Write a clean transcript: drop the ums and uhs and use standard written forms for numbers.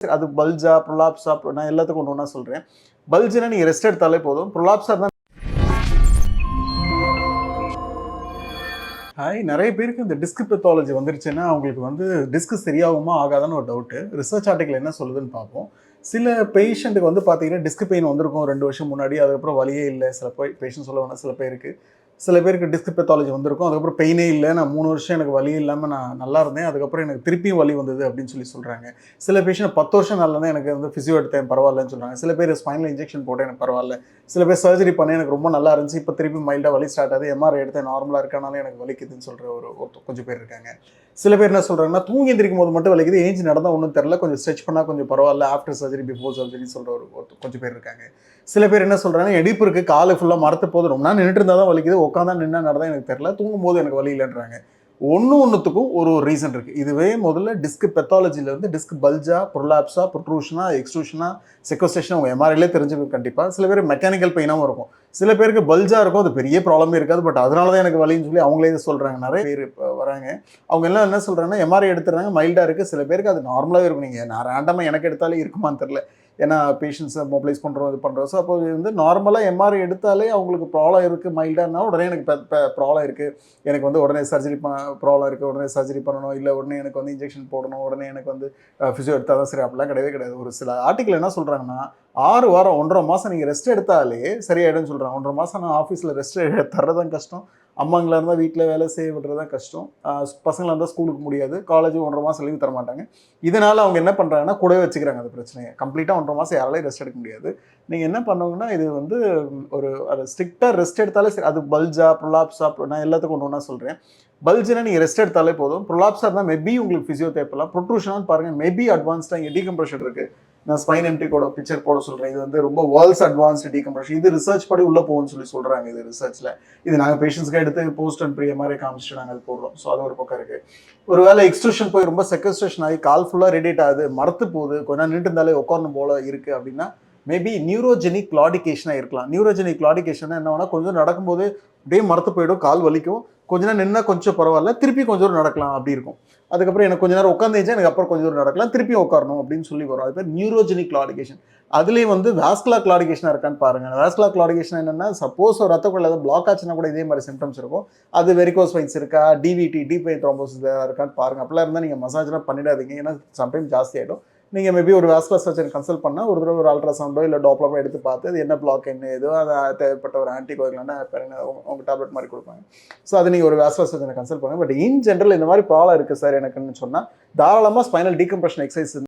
அது பல்ஜா, ப்ரொலாப்ஸா நான் எல்லாத்துக்கும் ஒண்ணு ஒண்ணா சொல்றேன். பல்ஜ்னா நீங்க ரெஸ்ட் எடுத்தாலே போதும். ப்ரொலாப்ஸா இருந்தா நெறைய பேருக்கு இந்த டிஸ்க் பெத்தாலஜி வந்துருச்சுன்னா, அவங்களுக்கு வந்து டிஸ்க் சரியாகுமா? ஆகாதான்னு ஒரு டவுட்டு. ரிசர்ச் ஆர்டிக்கிள் என்ன சொல்லுதுன்னு பார்ப்போம். சில பேஷண்ட்டுக்கு வந்து பார்த்தீங்கன்னா, டிஸ்க் பெயின் வந்திருக்கும் 2 வருஷம் முன்னாடி. அதுக்கப்புறம் வலியே இல்ல. சில பேஷண்ட் சொல்ல வேணாம் சில பேருக்கு. சில பேருக்கு டிஸ்க் பெத்தாலஜி வந்திருக்கும். அதுக்கப்புறம் பெயினே இல்ல. நான் 3 வருஷம் எனக்கு வலி இல்லாம நான் நல்லா இருந்தேன். அதுக்கப்புறம் எனக்கு திருப்பியும் வலி வந்தது அப்படின்னு சொல்றாங்க. சில பேஷண்ட் 10 வருஷம் நல்லா இருந்தேன். எனக்கு வந்து பிசியோ எடுத்தேன் பரவாயில்லன்னு சொல்றாங்க. சில பேர் ஸ்பைனல் இன்ஜெக்ஷன் போட்டேன் எனக்கு பரவாயில்ல. சில பேர் சர்ஜரி பண்ணேன் எனக்கு ரொம்ப நல்லா இருந்துச்சு. இப்போ திருப்பி மைல்டா வலி ஸ்டார்ட் ஆகுது. எம்ஆர்ஐ எடுத்தேன் நார்மலா இருக்கனால எனக்கு வலிக்குதுன்னு சொல்ற கொஞ்சம் பேர் இருக்காங்க. சில பேர் என்ன சொல்றாங்கன்னா, தூங்கி எந்திரிக்கும் போது மட்டும் வலிக்குது. ஏஞ்சி நடந்தா ஒண்ணும் தெரியல. கொஞ்சம் ஸ்ட்ரெச் பண்ணா கொஞ்சம் பரவாயில்ல. ஆஃப்டர் சர்ஜரி, பிஃபோர் சர்ஜரி சொல்ற கொஞ்சம் பேர் இருக்காங்க. சில பேர் என்ன சொல்றாங்க, இடுப்பு இருக்கு, காலு ஃபுல்லா மரத்து போது ரொம்ப நேரம் நின்னுட்டு இருந்தா தான் வலிக்குது. உட்கார்ந்தா நின்னா நடந்தா எனக்கு தெரியல. தூங்கும்போது எனக்கு வலி இல்லன்றாங்க. ஒண்ணுத்துக்கும் ஒரு ரீசன் இருக்கு. இதுவே முதல்ல டிஸ்க் பெத்தாலஜில இருந்து டிஸ்க் பல்ஜா, ப்ரொலாப்ஸா, புட்ரூஷனா, எக்ஸ்ட்ரூஷனா, செக்வஸ்ட்ரேஷன் உங்க எம்ஆர்ஐலே தெரிஞ்சுக்கும் கண்டிப்பா. சில பேர் மெக்கானிக்கல் பெயினாவும் இருக்கும். சில பேருக்கு பல்ஜா இருக்கும். அது பெரிய ப்ராப்ளமே இருக்காது. பட் அதனால தான் எனக்கு வலின்னு சொல்லி அவங்களே சொல்றாங்க. நெறைய பேர் இப்ப வராங்க. அவங்க எல்லாம் என்ன சொல்றாங்கன்னா, எம்ஆர்ஐ எடுத்துறாங்க. மைல்டா இருக்கு. சில பேருக்கு அது நார்மலாவே இருக்கும். நீங்க நான் ரேண்டமா எனக்கு எடுத்தாலே இருக்குமான்னு தெரியல. ஏன்னா பேஷண்ட்ஸை மொபிலைஸ் பண்ணுறோம் இது பண்ணுறோம். ஸோ அப்போ வந்து நார்மலாக எம்ஆர்ஐ எடுத்தாலே அவங்களுக்கு ப்ராப்ளம் இருக்குது மைல்டானா உடனே எனக்கு ப்ராப்ளம் இருக்குது, எனக்கு வந்து உடனே சர்ஜரி ப்ராப்ளம் இருக்குது, உடனே சர்ஜரி பண்ணணும், இல்லை உடனே எனக்கு வந்து இன்ஜெக்ஷன் போடணும், உடனே எனக்கு வந்து ஃபிசியோ எடுத்தால் தான் சரி, அப்படிலாம் கிடையவே கிடையாது. ஒரு சில ஆர்டிக்கல் என்ன சொல்கிறாங்கன்னா, 6 வாரம் 1.5 மாதம் நீங்கள் ரெஸ்ட் எடுத்தாலே சரியாயிடும்னு சொல்கிறாங்க. 1.5 மாதம் நான் ஆஃபீஸில் ரெஸ்ட் தர்றதான் கஷ்டம். அம்மாங்களா இருந்தால் வீட்டில் வேலை செய்ய விடுறது தான் கஷ்டம். பசங்களாக இருந்தால் ஸ்கூலுக்கு முடியாது. காலேஜ் 1.5 மாதம் லீவ் தர மாட்டாங்க. இதனால் அவங்க என்ன பண்ணுறாங்கன்னா கூடவே வச்சுக்கிறாங்க அந்த பிரச்சனையை. கம்ப்ளீட்டாக 1.5 மாதம் யாராலையும் ரெஸ்ட் எடுக்க முடியாது. நீங்கள் என்ன பண்ணுங்கன்னா, இது வந்து அது ஸ்ட்ரிக்டாக ரெஸ்ட் எடுத்தாலே சரி. அது பல்ஜா, ப்ரொலாப்ஸா நான் எல்லாத்துக்கும் ஒன்று ஒன்றா சொல்கிறேன். பல்ஜ்னா நீங்கள் ரெஸ்ட் எடுத்தாலே போதும். ப்ரொலாப்ஸா இருந்தால் மேபி உங்களுக்கு ஃபிசியோ தேவைப்படலாம். ப்ரொட்ரூஷனான்னு பாருங்கள், மேபி அட்வான்ஸ்டாக இங்கே டீகம்ப்ரெஷன் இருக்குது. நான் ஸ்பைன் எம்டி கூட பிக்சர் போட சொல்கிறேன். இது வந்து ரொம்ப வேர்ல்ட்ஸ் அட்வான்ஸ்டு டீகம்ப்ரெஷன். இது ரிசர்ச் படி உள்ளே போகும்னு சொல்கிறாங்க. இது ரிசர்ச்சில் இது நாங்கள் பேஷண்ட்ஸ்க்கு எடுத்து போஸ்ட் அண்ட் ப்ரீ மாதிரி காமிச்சிட்டு நாங்கள் அது போடுறோம். ஸோ அது ஒரு பக்கம் இருக்குது. ஒரு வேளை எக்ஸ்ட்ரூஷன் போய் ரொம்ப செக்வஸ்ட்ரேஷன் ஆகி கால் ஃபுல்லாக ரேடியேட் ஆகுது, மரத்து போகுது, கொஞ்ச நேரம் நின்று இருந்தாலே உட்காரணும் போல இருக்குது அப்படின்னா மேபி நியூரோஜெனிக் கிளாடிகேஷனாக இருக்கலாம். நியூரோஜெனிக் கிளாடிகேஷன் என்ன கொஞ்சம் நடக்கும்போது அப்படியே மரத்து போயிடும், கால் வலிக்கும், கொஞ்ச நேரம் நின்னா கொஞ்சம் பரவாயில்ல, திருப்பி கொஞ்சம் தூரம் நடக்கலாம் அப்படி இருக்கும். அதுக்கப்புறம் எனக்கு கொஞ்ச நேரம் உட்காந்துச்சா எனக்கு அப்புறம் கொஞ்சம் தூரம் நடக்கலாம், திருப்பி உட்காரணும் அப்படின்னு சொல்லி வரும். அது பேர் நியூரோஜெனிக் கிளாடிகேஷன். அதுலேயும் வந்து வாஸ்குலர் கிளாடிகேஷனாக இருக்கான்னு பாருங்க. வாஸ்குலர் கிளாடிகேஷன் என்னன்னா, சப்போஸ் ஒரு ரத்த குழாய் ஏதாவது பிளாக் ஆச்சுன்னா கூட இதே மாதிரி சிம்டம்ஸ் இருக்கும். அது வெரிகோஸ் வெயின்ஸ் இருக்கா, டிவிடி டீப் வெயின் த்ரோம்போசிஸ் இருக்கான்னு பாருங்க. அப்படிலாம் இருந்தால் நீங்கள் மசாஜ்லாம் பண்ணிடாதீங்க, ஏன்னா சம்டைம் ஜாஸ்தி ஆகிடும். நீங்கள் மேபி ஒரு வாஸ்குலர் சர்ஜன் கன்சல்ட் பண்ணால் ஒரு தடவை ஒரு அல்ட்ராசவுண்டோ இல்லை டாப்லரோ எடுத்து பார்த்து அது என்ன பிளாக் என்ன ஏதோ அதை தேவைப்பட்ட ஒரு ஆன்டிகோயிலான உங்கள் டேப்லெட் மாதிரி கொடுப்பாங்க. ஸோ அது நீங்கள் ஒரு வாஸ்குலர் சர்ஜனை கன்சல்ட் பண்ணுங்கள். பட் இன் ஜென்ரல் இந்த மாதிரி ப்ராப்ளம் இருக்குது சார் எனக்குன்னு சொன்னால் தாராளமாக ஸ்பைனல் டீகம்ப்ரெஷன் எக்ஸசைஸ்